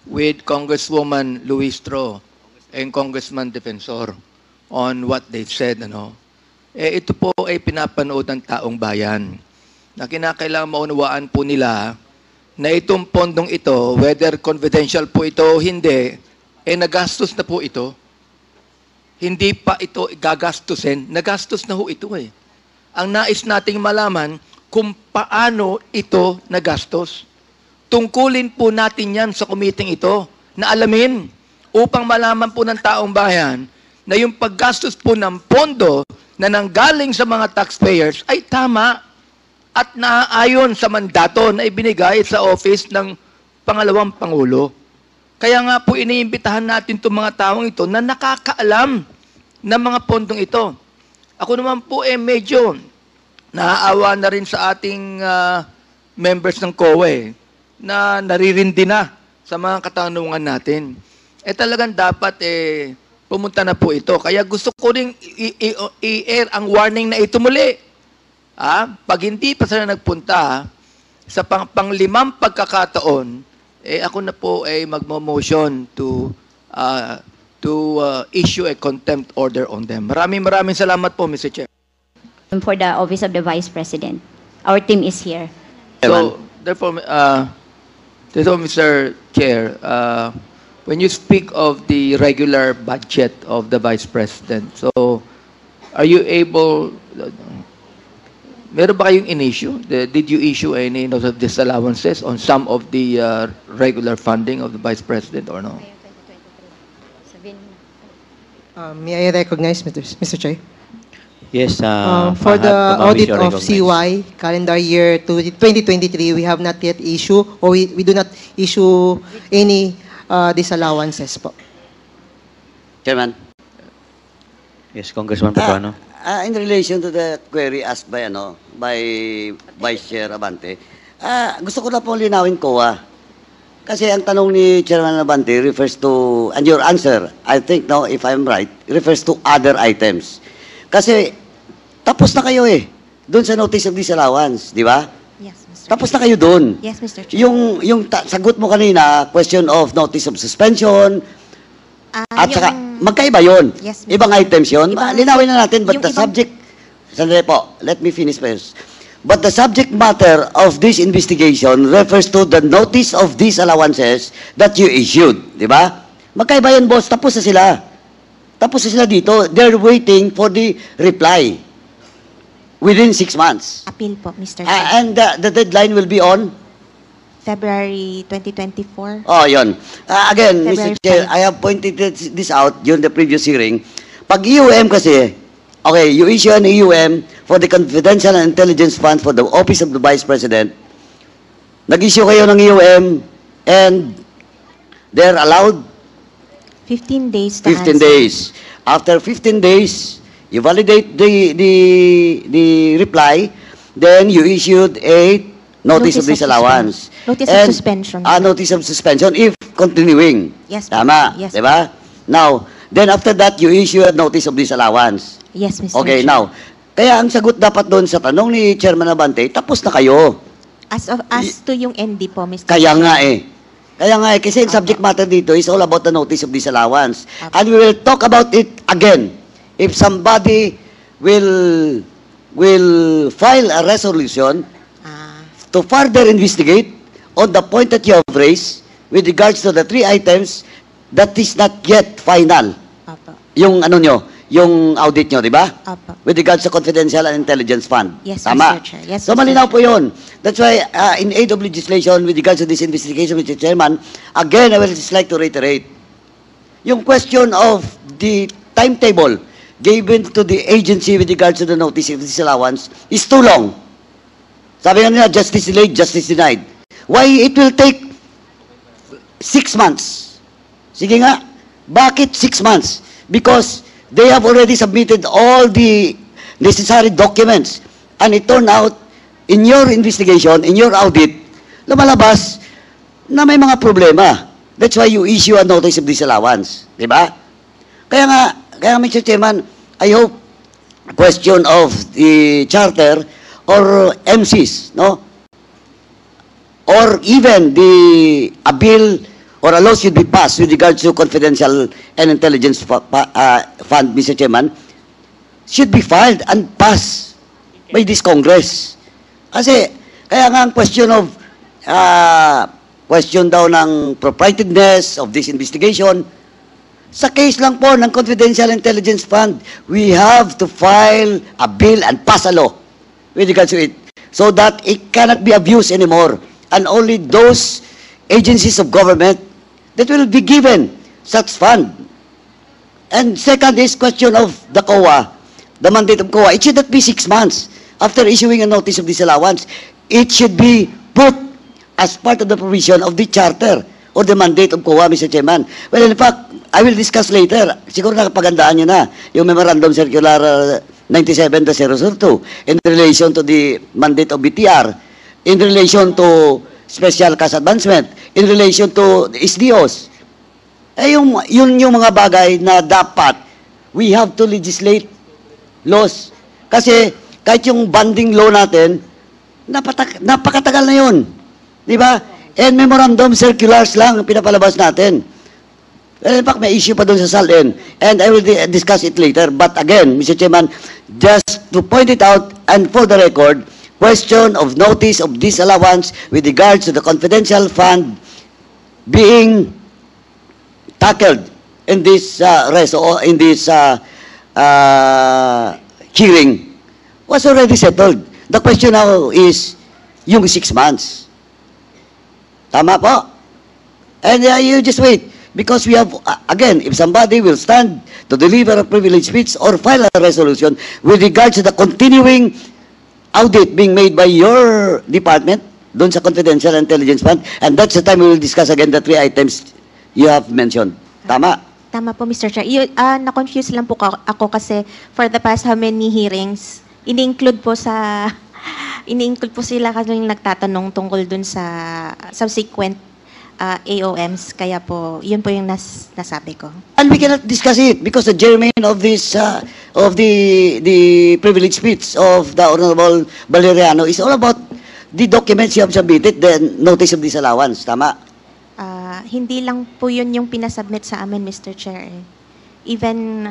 with Congresswoman Luistro and Congressman Defensor on what they said. Ito po ay pinapanood ng taong bayan na kinakailangan maunawaan po nila na itong pondong ito, whether confidential po ito o hindi, nagastos na po ito. Hindi pa ito gagastusin, nagastos na ho ito eh. Ang nais nating malaman kung paano ito nagastos. Tungkulin po natin yan sa committee ito na alamin upang malaman po ng taong bayan na yung paggastos po ng pondo na nanggaling sa mga taxpayers ay tama at naaayon sa mandato na ibinigay sa office ng pangalawang Pangulo. Kaya nga po iniimbitahan natin itong mga taong ito na nakakaalam ng mga pondong ito. Ako naman po medyo naaawa na rin sa ating members ng COA na naririndi na sa mga katanungan natin. Talagang dapat pumunta na po ito. Kaya gusto ko rin i-air ang warning na ito muli. Pag hindi pa sila nagpunta sa panglimang pagkakataon, ako na po ay magmo-motion to issue a contempt order on them. Maraming salamat po, Mr. Chair. For the Office of the Vice President. Our team is here. So, therefore, Mr. Chair, when you speak of the regular budget of the Vice President, so are you able, meron ba kayong in-issue? Did you issue any notice of disallowances on some of the regular funding of the Vice President or no? May I recognize, Mr. Chair? Yes. For the audit of CY calendar year 2023, we have not yet issued, or we do not issue any disallowances po. Chairman. Yes, Congressman Paduano. In relation to the query asked by Vice Chair Abante, gusto ko na po linawin ko kasi ang tanong ni Chairman Abante refers to, and your answer, I think, no, if I'm right, refers to other items. Kasi tapos na kayo doon sa notice of disallowance, di ba? Yes, Mr. Tapos na kayo doon. Yes, Mr. Chair. Yung sagot mo kanina, question of notice of suspension, at saka, magkaiba yun. Yes, Mr. Ibang items yun. Linawin na natin, but the ibang... subject, sandali po, let me finish first. But the subject matter of this investigation refers to the notice of disallowances that you issued, di ba? Magkaiba yan, boss. Tapos na sila. Tapos na sila dito. They're waiting for the reply within 6 months. Appeal po, Mr. Chair. And the deadline will be on? February 2024. Oh, yun. Again, February Mr. Chair, 5. I have pointed this out during the previous hearing. Pag EUM kasi, okay, you issue an EUM for the Confidential and Intelligence Fund for the Office of the Vice President. Nag-issue kayo ng EUM and they're allowed 15 days to 15 answer. days. After 15 days, you validate the reply, then you issued a notice of disallowance. Notice of suspension. Notice of suspension if continuing. Yes, Tama, yes. diba? Now, then after that, you issue a notice of disallowance. Yes, Mr. Okay, Chair. now, kaya ang sagot dapat doon sa tanong ni Chairman Abante, tapos na kayo. As to yung ND po, Mr. Kaya Chair. nga Kaya nga kasi yung subject matter dito is all about the notice of disallowance. And we will talk about it again if somebody will file a resolution to further investigate on the point that you have raised with regards to the 3 items that is not yet final. Opo. Yung yung audit nyo, di ba? Opo. With regards to Confidential and Intelligence Fund. Yes, Tama? Mr. Chair. Yes, So Mr. malinaw Chair. po yun. That's why in aid of legislation with regards to this investigation, Mr. Chairman, again, I would just like to reiterate, yung question of the timetable given to the agency with regards to the notice of disallowance is too long. Sabi nga nila, justice delayed, justice denied. Why it will take 6 months? Sige nga, bakit 6 months? Because they have already submitted all the necessary documents. And it turned out, in your investigation, in your audit, lumalabas na may mga problema. That's why you issue a notice of disallowance. Diba? Kaya Mr. Chairman, I hope question of the charter or MCs, no? Or even a bill or a law should be passed with regards to confidential and intelligence fund, Mr. Chairman, should be filed and passed by this Congress. Kasi, kaya nga ang question of, question daw ng proprietedness of this investigation, sa case lang po ng confidential intelligence fund, we have to file a bill and pass a law with regards to it, so that it cannot be abused anymore. And only those agencies of government that will be given such fund. And second is question of the COA, the mandate of COA. It should not be 6 months after issuing a notice of disallowance. It should be put as part of the provision of the charter or the mandate of COA, Mr. Chairman. Well, in fact, I will discuss later. Siguro nakapagandaan nyo na yung Memorandum Circular 97-002 in relation to the mandate of BTR, in relation to special cash advancement, in relation to SDOs. Yun yung mga bagay na dapat we have to legislate laws. Kasi kahit yung banding law natin, napakatagal na yun. Di ba? And memorandum circulars lang ang pinapalabas natin. Well, in fact, may issue pa doon sa SALN. And I will discuss it later. But again, Mr. Chairman, just to point it out and for the record, question of notice of disallowance with regards to the confidential fund being tackled in this hearing was already settled. The question now is yung 6 months. Tama po? And you just wait. Because we have, again, if somebody will stand to deliver a privilege speech or file a resolution with regards to the continuing audit being made by your department, doon sa confidential intelligence fund, and that's the time we will discuss again the 3 items you have mentioned. Tama? Tama po, Mr. Chair. Na-confuse lang po ako kasi for the past how many hearings, ini-include po sila kasi yung nagtatanong tungkol dun sa subsequent AOMs, kaya po, yun po yung nasabi ko. And we cannot discuss it because the germane of this, of the privilege speech of the Honorable Valeriano is all about the documents you have submitted, the notice of disallowance. Tama? Hindi lang po yun yung pinasubmit sa amin, Mr. Chair. Even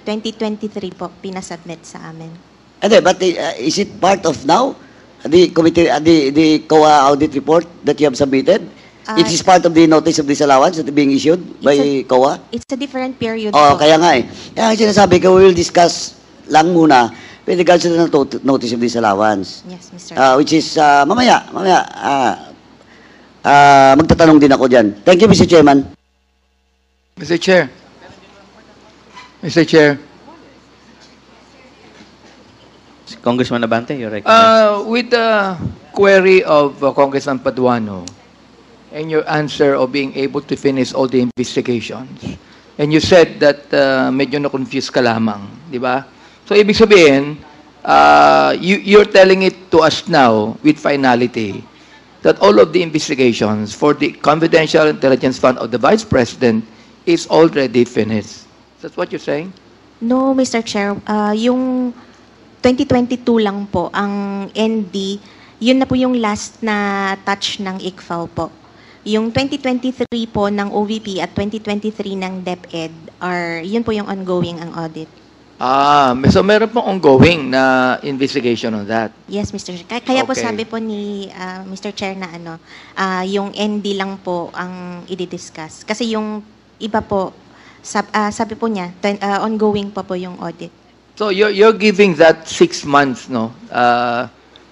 2023 po, pinasubmit sa amin. But is it part of now the committee, the COA audit report that you have submitted? It is part of the notice of disallowance that is being issued by COA? It's a different period Oh, po. kaya nga eh. Kaya nga sinasabi ko, we will discuss lang muna with regards to the notice of disallowance. Yes, Mr. Chair. Which is, mamaya, magtatanong din ako dyan. Thank you, Mr. Chairman. Mr. Chair. Mr. Chair. Congressman Abante, you're recognized. With the query of Congressman Paduano and your answer of being able to finish all the investigations, and you said that medyo na-confuse ka lamang, di ba? So, ibig sabihin, you're telling it to us now with finality that all of the investigations for the confidential intelligence fund of the Vice President is already finished. That's what you're saying? No, Mr. Chair. Yung 2022 lang po, ang ND, yun na po yung last na touch ng ICFAO po. Yung 2023 po ng OVP at 2023 ng DepEd, yun po yung ongoing ang audit. So meron pong ongoing na investigation on that. Yes, Mr. Chair. Kaya po Okay. sabi po ni Mr. Chair na yung ND lang po ang i-discuss. Kasi yung iba po, sabi po niya, ongoing pa po yung audit. So you're giving that 6 months, no?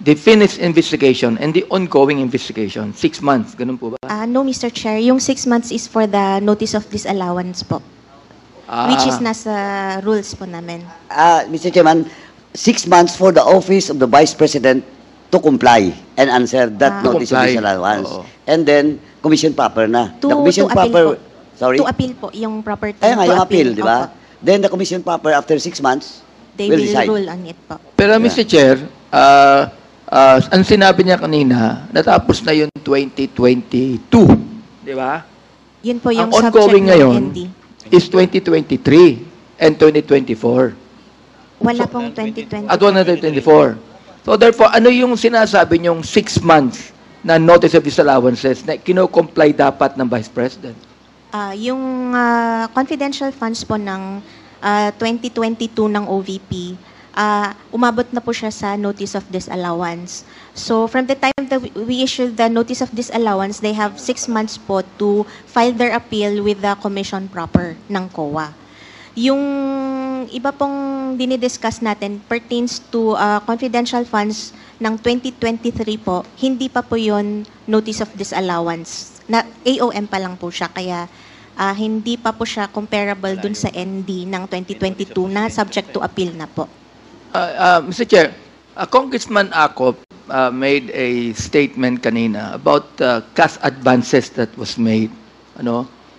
The finished investigation and the ongoing investigation, 6 months, ganun po ba? No, Mr. Chair. Yung 6 months is for the notice of disallowance po. Which is nasa rules po namin. Mr. Chairman, 6 months for the office of the Vice President to comply and answer that notice of Comply. disallowance. Oo. And then, commission proper na. To commission appeal proper, po. sorry? To appeal po, yung proper term. Kaya nga, to yung appeal, di ba? Opo. Then the commission proper after 6 months They will will decide. rule on it po. Pero Mr. Chair, ang sinabi niya kanina, natapos na yung 2022, di ba? Yun po yung Ang subject ongoing ng ngayon ND. is 2023 and 2024. Wala pong 2020. At 124. So therefore, ano yung sinasabi niyong 6 months na notice of disallowances na kino-comply dapat ng Vice President? Yung confidential funds po ng 2022 ng OVP, umabot na po siya sa notice of disallowance. So from the time that we issued the notice of disallowance, they have 6 months po to file their appeal with the commission proper ng COA. Yung iba pong dinidiscuss natin pertains to confidential funds ng 2023 po, hindi pa po yon notice of disallowance. Na AOM pa lang po siya, kaya hindi pa po siya comparable dun sa ND ng 2022 na subject to appeal na po. Mr. Chair, Congressman Acop made a statement kanina about cash advances that was made.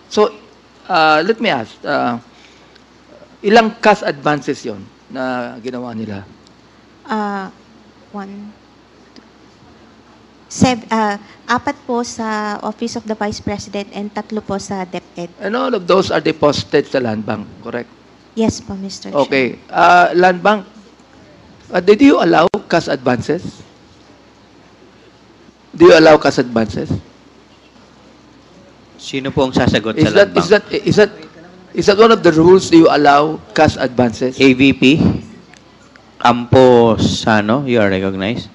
So, let me ask, ilang cash advances yon na ginawa nila? 4 po sa Office of the Vice President and 3 po sa DepEd. And all of those are deposited sa Land Bank, correct? Yes po, Mr. Chair. Okay. Land Bank, did you allow cash advances? Do you allow cash advances? Sino po ang sasagot sa Land Bank? Is that one of the rules? Do you allow cash advances? AVP, Campo Sano, you are recognized.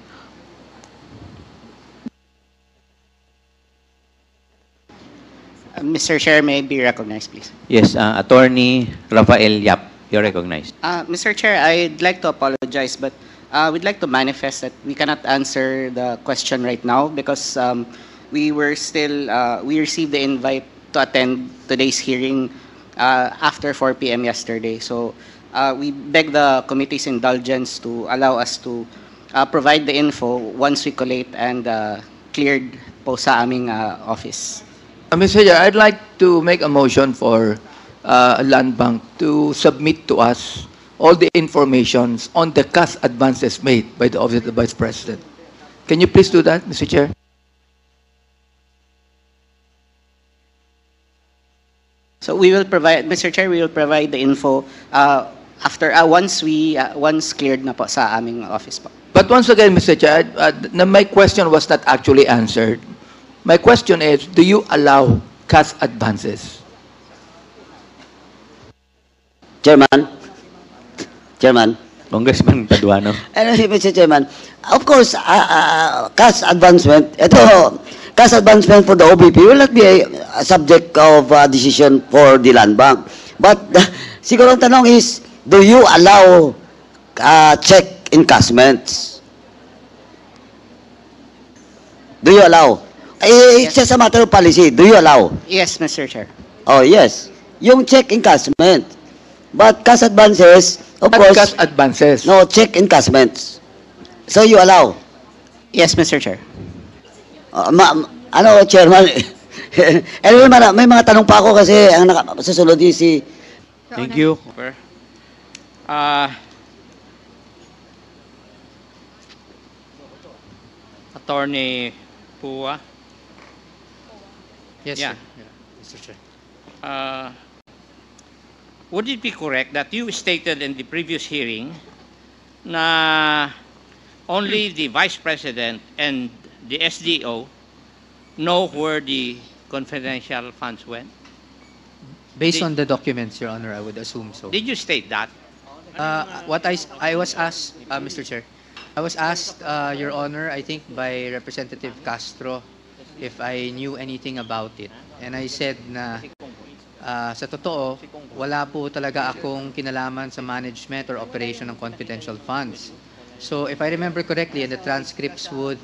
Mr. Chair, may I be recognized, please? Yes, Attorney Rafael Yap, you're recognized. Mr. Chair, I'd like to apologize, but we'd like to manifest that we cannot answer the question right now because we received the invite to attend today's hearing after 4 p.m. yesterday. So we beg the committee's indulgence to allow us to provide the info once we collate and cleared po sa aming office. Mr. Chair, I'd like to make a motion for Land Bank to submit to us all the informations on the cash advances made by the Office of the Vice President. Can you please do that, Mr. Chair? So we will provide, Mr. Chair, we will provide the info after once cleared na po sa aming office po. But once again, Mr. Chair, my question was not actually answered. My question is, do you allow cash advances? Chairman. Congressman Paduano. Mr. Chairman, of course, cash advancement for the OBP will not be a subject of decision for the Land Bank. But siguro ang tanong is, do you allow check encashments? Do you allow? It's just a matter of policy. Do you allow? Yes, Mr. Chair. Oh, yes. Yung check encashment. But cash advances, of course. Cash advances. No, check encashments. So you allow? Yes, Mr. Chair. Chairman? Anyway, may mga tanong pa ako kasi ang susunod is si... Thank you. Attorney Pua. Yes, Yeah. sir. Yeah, Mr. Chair. Would it be correct that you stated in the previous hearing na only the Vice President and the SDO know where the confidential funds went? Based on the documents, Your Honor, I would assume so. Did you state that? What I was asked, Mr. Chair, I was asked, Your Honor, I think by Representative Castro, if I knew anything about it. And I said na sa totoo, wala po talaga akong kinalaman sa management or operation ng confidential funds. So if I remember correctly, and the transcripts would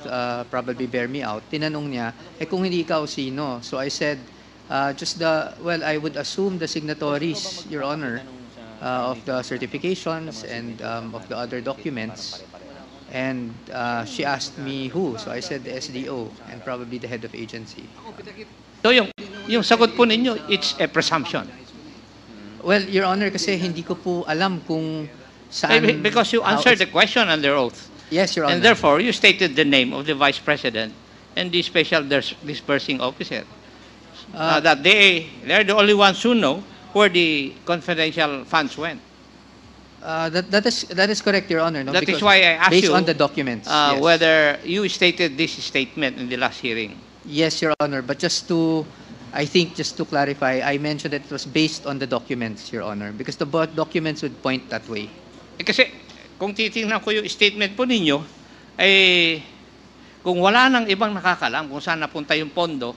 probably bear me out, tinanong niya, kung hindi ikaw sino? So I said, I would assume the signatories, Your Honor, of the certifications and of the other documents. And she asked me who. So I said the SDO and probably the head of agency. So yung sagot po ninyo, it's a presumption. Well, Your Honor, kasi hindi ko po alam kung saan... Because you answered the question under oath. Yes, Your Honor. And therefore, you stated the name of the Vice President and the Special Dispersing Officer. That they're the only ones who know where the confidential funds went. That is correct, Your Honor. No? That is Because why I asked based you on the documents, yes. whether you stated this statement in the last hearing. Yes, Your Honor. But just to clarify, I mentioned that it was based on the documents, Your Honor, because the documents would point that way. Kasi kung titingnan ko yung statement po ninyo, kung wala nang ibang nakakalam kung saan napunta yung pondo,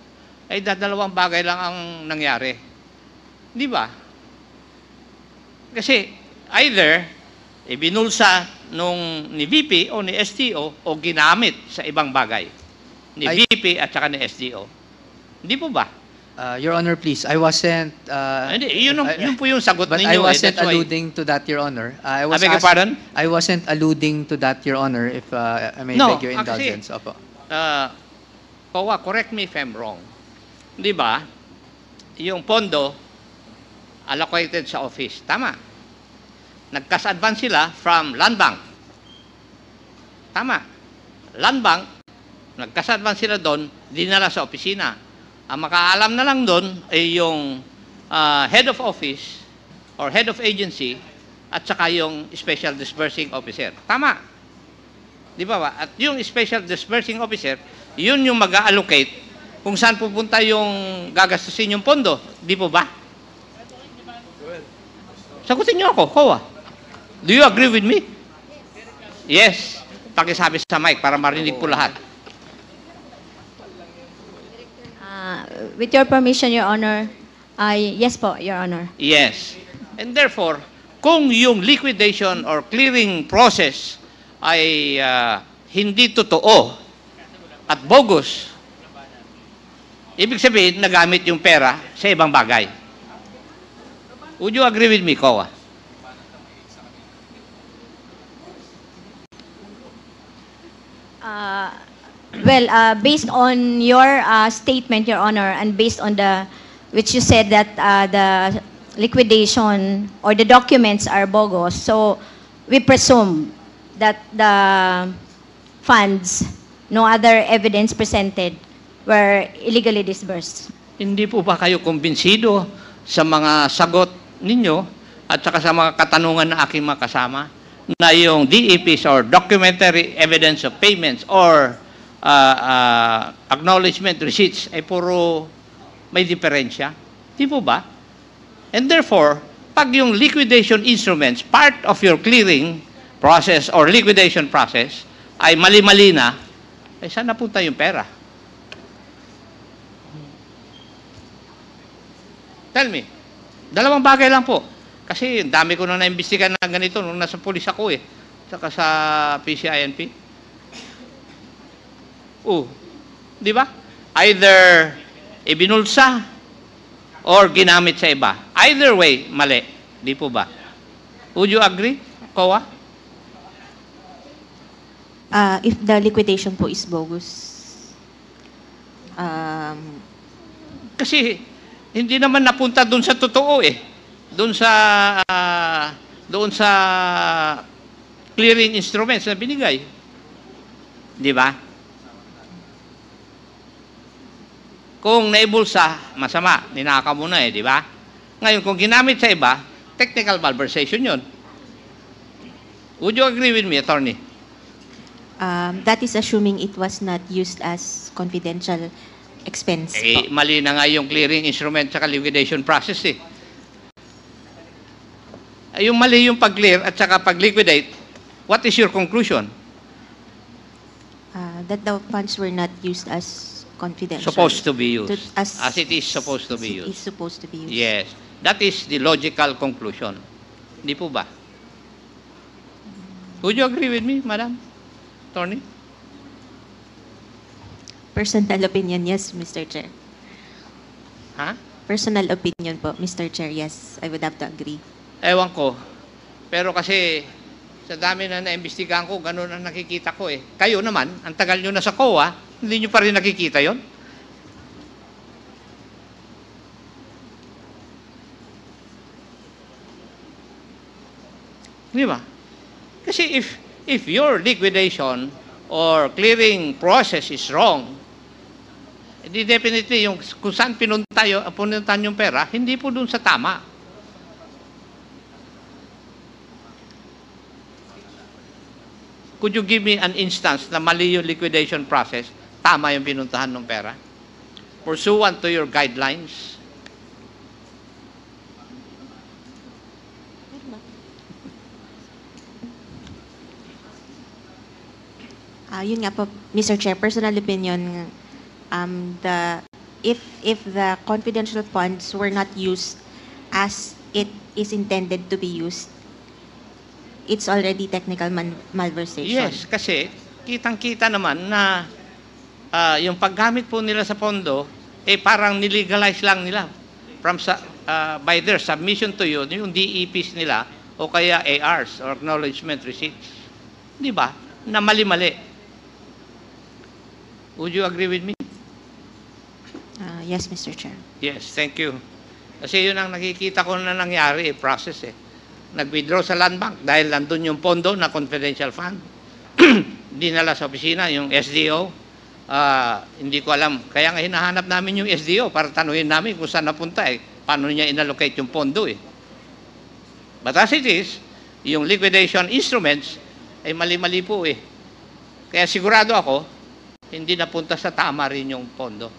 ay dadalawang bagay lang ang nangyari. Di ba? Kasi either ibinulsa ni VP o ni STO o ginamit sa ibang bagay. Ni VP at saka ni STO. Hindi po ba? Your Honor, please. I wasn't... Hindi, yun po yung sagot but ninyo. I wasn't alluding to that, Your Honor. I beg your pardon? I wasn't alluding to that, Your Honor, if I may beg your indulgence. Opo. Kowa, correct me if I'm wrong. Di ba? Yung pondo allocated sa office. Tama. Nag-cash advance sila from Land Bank. Tama. Land Bank, nag-cash advance sila doon, dinala sa opisina. Ang makaalam na lang doon ay yung head of office or head of agency at saka yung special disbursing officer. Tama. Di ba ba? At yung special disbursing officer, yun yung mag-allocate kung saan pupunta yung gagastusin yung pondo. Di po ba? Sagutin niyo ako, Kowa. Do you agree with me? Yes. Pakisabi sa mic para marinig po lahat. With your permission, Your Honor, yes po, Your Honor. Yes. And therefore, kung yung liquidation or clearing process ay hindi totoo at bogus, ibig sabihin, nagamit yung pera sa ibang bagay. Would you agree with me, Kowa? Well, based on your statement, Your Honor, and based on which you said that the liquidation or the documents are bogus, so we presume that the funds, no other evidence presented, were illegally disbursed. Hindi po ba kayo kumbinsido sa mga sagot ninyo at saka sa mga katanungan ng aking mga kasama na yung DEPs or documentary evidence of payments or acknowledgement receipts ay puro may diferensya? Di po ba? And therefore, pag yung liquidation instruments, part of your clearing process or liquidation process, ay mali-mali na, ay saan napunta yung pera? Tell me. Dalawang bagay lang po. Kasi dami ko na naimbestigan na ganito nung nasa pulis ako saka sa PCINP. Di ba? Either ibinulsa or ginamit sa iba. Either way, mali. Di po ba? Would you agree, Kowa? If the liquidation po is bogus, kasi hindi naman napunta doon sa totoo Doon sa clearing instruments na binigay. Di ba? Kung naibulsa, masama, ninaka mo na di ba? Ngayon, kung ginamit sa iba, technical malversation yun. Would you agree with me, Attorney? that is assuming it was not used as confidential expense po. Mali na nga yung clearing instrument sa liquidation process Yung mali yung pag-clear at saka pag-liquidate, what is your conclusion? That the funds were not used as confidential. Supposed to be used. As it is supposed to be used. It is supposed to be used. Yes. That is the logical conclusion. Di po ba? Would you agree with me, Madam Attorney? Personal opinion, yes, Mr. Chair. Ha? Personal opinion po, Mr. Chair, yes. I would have to agree. Ewan ko. Pero kasi sa dami na naimbestigahan ko, ganun ang nakikita ko Kayo naman, ang tagal nyo na sa COA, hindi nyo pa rin nakikita yon. Di ba? Kasi if your liquidation or clearing process is wrong, di definitely yung kung saan pinuntan yung pera, hindi po dun sa tama. Could you give me an instance na mali yung liquidation process, tama yung pinuntahan ng pera? Pursuant to your guidelines. Yun nga po, Mr. Chair, personal opinion, if the confidential funds were not used as it is intended to be used, it's already technical malversation. Yes, kasi kitang-kita naman na yung paggamit po nila sa pondo, parang nilegalize lang nila by their submission to you, yung DEPs nila, o kaya ARs, or acknowledgement receipts. Di ba? Na mali-mali. Would you agree with me? Yes, Mr. Chair. Yes, thank you. Kasi yun ang nakikita ko na nangyari, process Nag-withdraw sa land bank dahil nandun yung pondo na confidential fund. Dinala sa opisina yung SDO. Hindi ko alam. Kaya nga hinahanap namin yung SDO para tanuhin namin kung saan napunta Paano niya inallocate yung pondo But as it is, yung liquidation instruments ay mali-mali po Kaya sigurado ako, hindi napunta sa tama rin yung pondo.